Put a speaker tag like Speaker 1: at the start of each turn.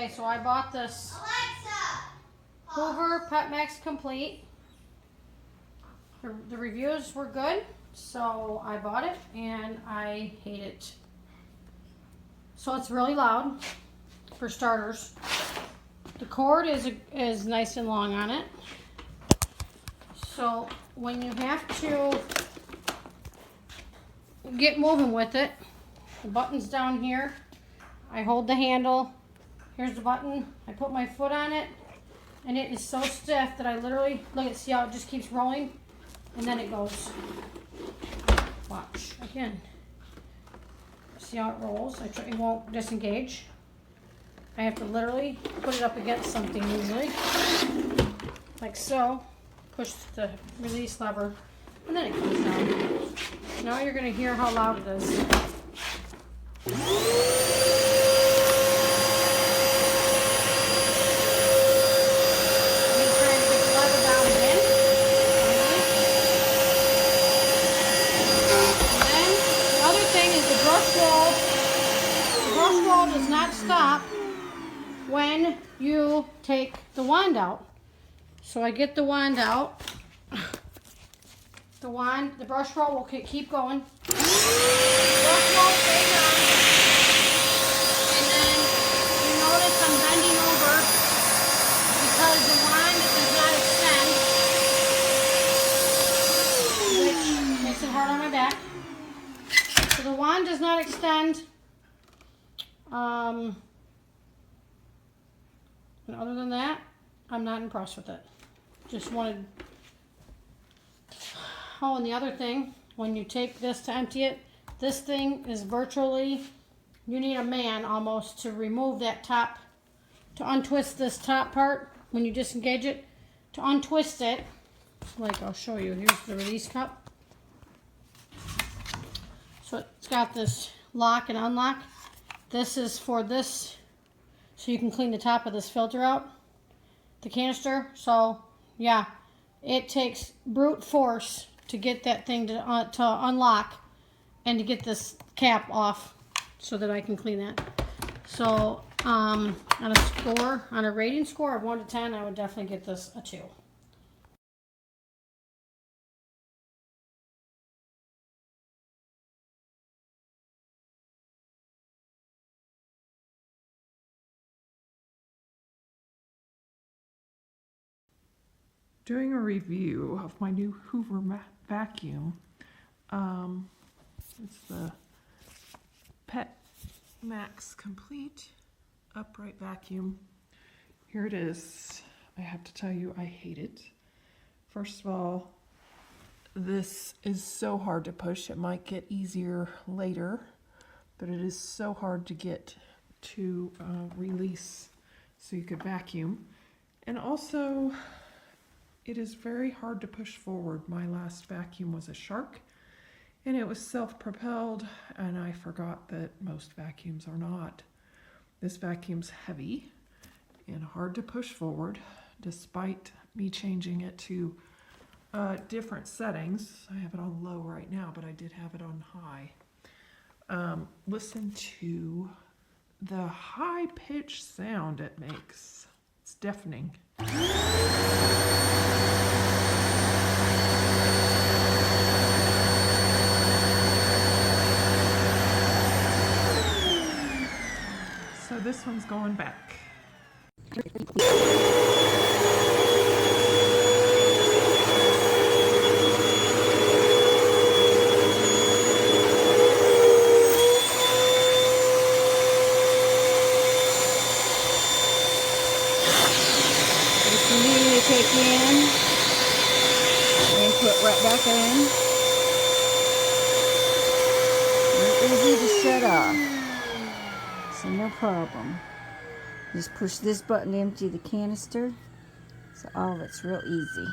Speaker 1: Okay, so I bought this Hoover Pet Max Complete. The reviews were good, so I bought it and I hate it. So it's really loud, for starters. The cord is nice and long on it. So when you have to get moving with it, the button's down here. I hold the handle. Here's the button. I put my foot on it, and it is so stiff that I literally, look at, see how it just keeps rolling, and then it goes. Watch again. See how it rolls? It won't disengage. I have to literally put it up against something usually, like so. Push the release lever, and then it comes down. Now you're going to hear how loud it is. The brush roll does not stop when you take the wand out. So I get the wand out. The brush roll will keep going. The brush roll stays on. And then you notice I'm bending over because the wand does not extend, which makes it hard on my back. So the wand does not extend. And other than that, I'm not impressed with it. Just wanted. Oh, and the other thing, when you take this to empty it, this thing is virtually, you need a man almost to remove that top, to untwist this top part when you disengage it. To untwist it, like I'll show you, here's the release cup. So it's got this lock and unlock. This is for this, so you can clean the top of this filter out, the canister. So yeah, it takes brute force to get that thing to unlock and to get this cap off so that I can clean that. So on a rating score of 1 to 10, I would definitely get this a 2.
Speaker 2: Doing a review of my new Hoover vacuum. It's the Pet Max Complete upright vacuum. Here it is. I have to tell you, I hate it. First of all, this is so hard to push. It might get easier later, but it is so hard to get to release so you could vacuum. And also, it is very hard to push forward. My last vacuum was a Shark, and it was self-propelled, and I forgot that most vacuums are not. This vacuum's heavy and hard to push forward, despite me changing it to different settings. I have it on low right now, but I did have it on high. Listen to the high-pitched sound it makes. It's deafening. So this one's going back.
Speaker 3: Take in and put right back in. Real easy to shut off, so no problem. Just push this button to empty the canister, so all of it's real easy.